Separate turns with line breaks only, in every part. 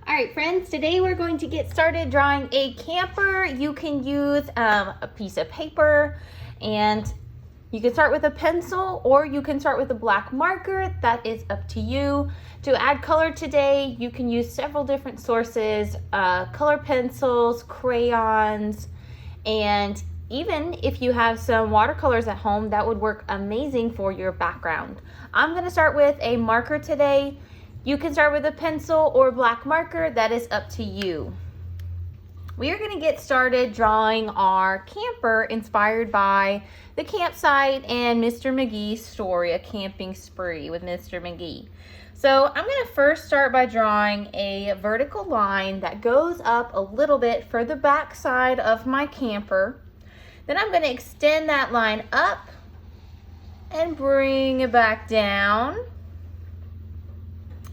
All right, friends, today we're going to get started drawing a camper. You can use a piece of paper, and you can start with a pencil or you can start with a black marker. That is up to you. To add color today, you can use several different sources, color pencils, crayons, and even if you have some watercolors at home, that would work amazing for your background. I'm going to start with a marker today. You can start with a pencil or black marker. That is up to you. We are going to get started drawing our camper inspired by the campsite and Mr. McGee's story, A Camping Spree with Mr. McGee. So I'm going to first start by drawing a vertical line that goes up a little bit for the back side of my camper. Then I'm going to extend that line up and bring it back down.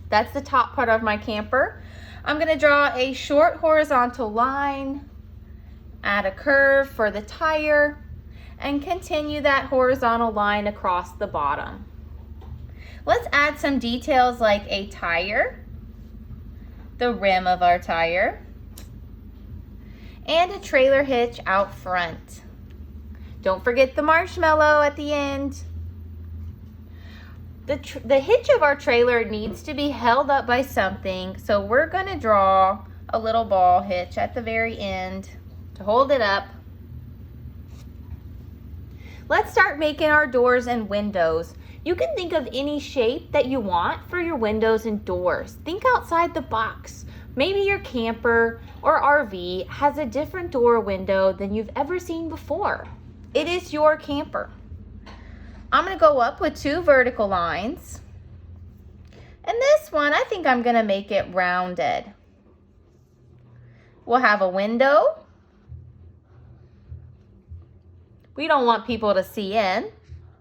That's the top part of my camper. I'm going to draw a short horizontal line, add a curve for the tire, and continue that horizontal line across the bottom. Let's add some details like a tire, the rim of our tire, and a trailer hitch out front. Don't forget the marshmallow at the end. The hitch of our trailer needs to be held up by something, so we're going to draw a little ball hitch at the very end to hold it up. Let's start making our doors and windows. You can think of any shape that you want for your windows and doors. Think outside the box. Maybe your camper or RV has a different door or window than you've ever seen before. It is your camper. I'm going to go up with two vertical lines. And this one, I think I'm going to make it rounded. We'll have a window. We don't want people to see in,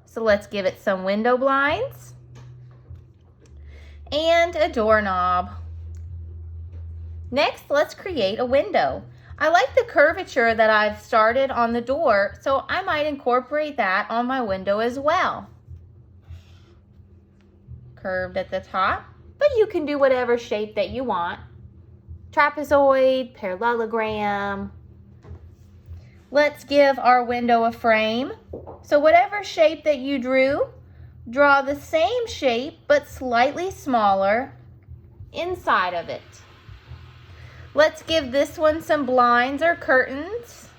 so let's give it some window blinds. And a doorknob. Next, let's create a window. I like the curvature that I've started on the door, so I might incorporate that on my window as well. Curved at the top, but you can do whatever shape that you want. Trapezoid, parallelogram. Let's give our window a frame. So whatever shape that you drew, draw the same shape but slightly smaller inside of it. Let's give this one some blinds or curtains.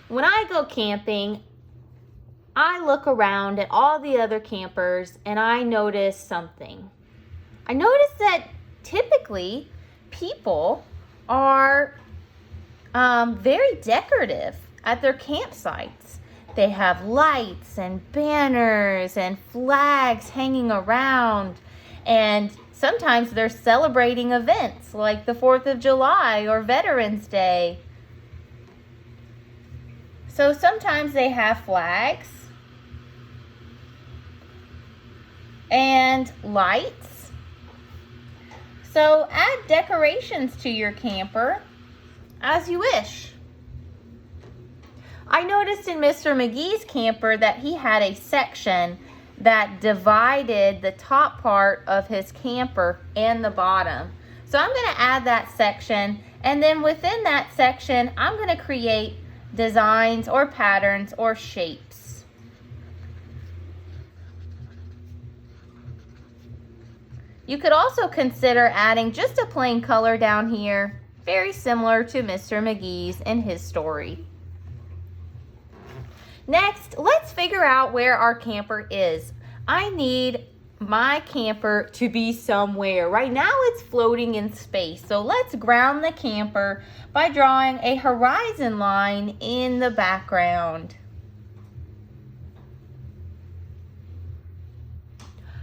When I go camping, I look around at all the other campers and I notice something. I notice that typically people are very decorative at their campsites. They have lights and banners and flags hanging around. And sometimes they're celebrating events like the 4th of July or Veterans Day. So sometimes they have flags and lights. So add decorations to your camper as you wish. I noticed in Mr. McGee's camper that he had a section that divided the top part of his camper and the bottom. So I'm going to add that section, and then within that section I'm going to create designs or patterns or shapes. You could also consider adding just a plain color down here, very similar to Mr. McGee's in his story. Next, let's figure out where our camper is. I need my camper to be somewhere. Right now it's floating in space, so let's ground the camper by drawing a horizon line in the background.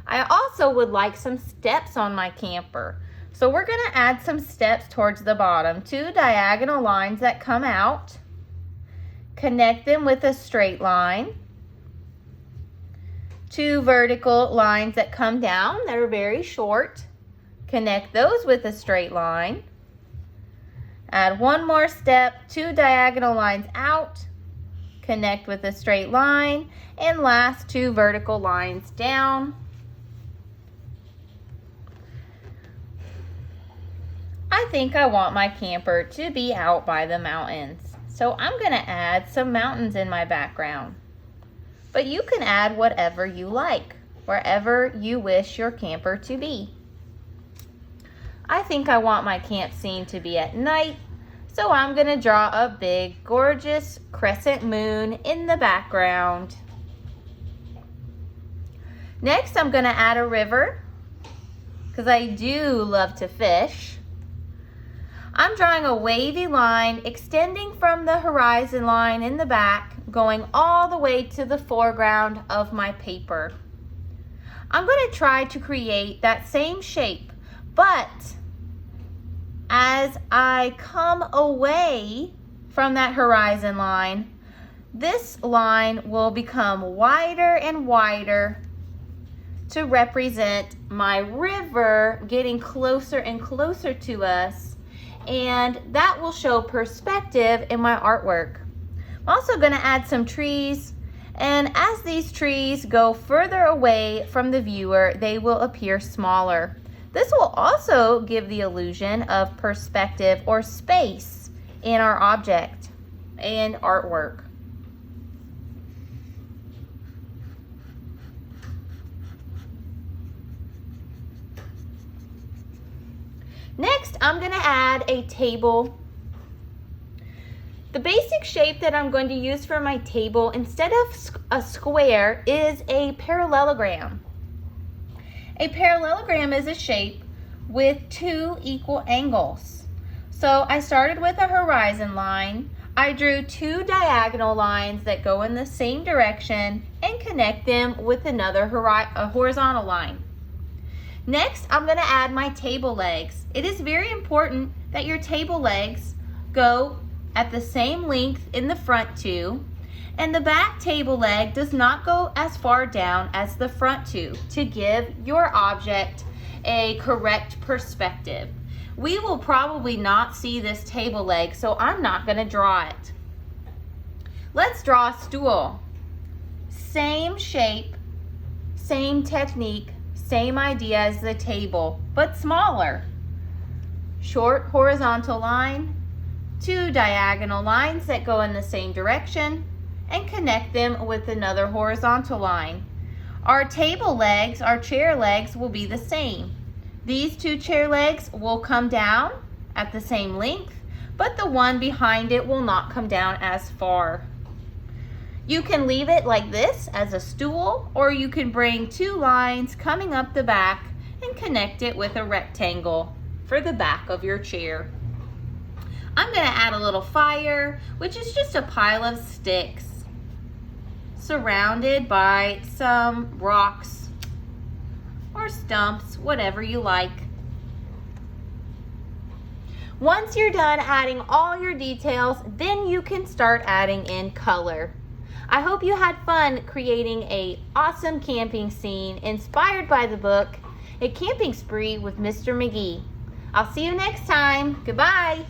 I also would like some steps on my camper. So we're going to add some steps towards the bottom, two diagonal lines that come out. Connect them with a straight line. Two vertical lines that come down that are very short. Connect those with a straight line. Add one more step, two diagonal lines out. Connect with a straight line. And last two vertical lines down. I think I want my camper to be out by the mountains. So I'm going to add some mountains in my background. But you can add whatever you like, wherever you wish your camper to be. I think I want my camp scene to be at night, so I'm going to draw a big, gorgeous crescent moon in the background. Next, I'm going to add a river, because I do love to fish. I'm drawing a wavy line extending from the horizon line in the back, going all the way to the foreground of my paper. I'm going to try to create that same shape, but as I come away from that horizon line, this line will become wider and wider to represent my river getting closer and closer to us, and that will show perspective in my artwork. I'm also going to add some trees, and as these trees go further away from the viewer, they will appear smaller. This will also give the illusion of perspective or space in our object and artwork. Next, I'm going to add a table. The basic shape that I'm going to use for my table, instead of a square, is a parallelogram. A parallelogram is a shape with two equal angles. So I started with a horizon line. I drew two diagonal lines that go in the same direction and connect them with another horizontal line. Next, I'm going to add my table legs. It is very important that your table legs go at the same length in the front two, and the back table leg does not go as far down as the front two to give your object a correct perspective. We will probably not see this table leg, so I'm not going to draw it. Let's draw a stool. Same shape, same technique, same idea as the table, but smaller. Short horizontal line, two diagonal lines that go in the same direction, and connect them with another horizontal line. Our table legs, our chair legs, will be the same. These two chair legs will come down at the same length, but the one behind it will not come down as far. You can leave it like this as a stool, or you can bring two lines coming up the back and connect it with a rectangle for the back of your chair. I'm going to add a little fire, which is just a pile of sticks surrounded by some rocks or stumps, whatever you like. Once you're done adding all your details, then you can start adding in color. I hope you had fun creating an awesome camping scene inspired by the book, A Camping Spree with Mr. McGee. I'll see you next time. Goodbye.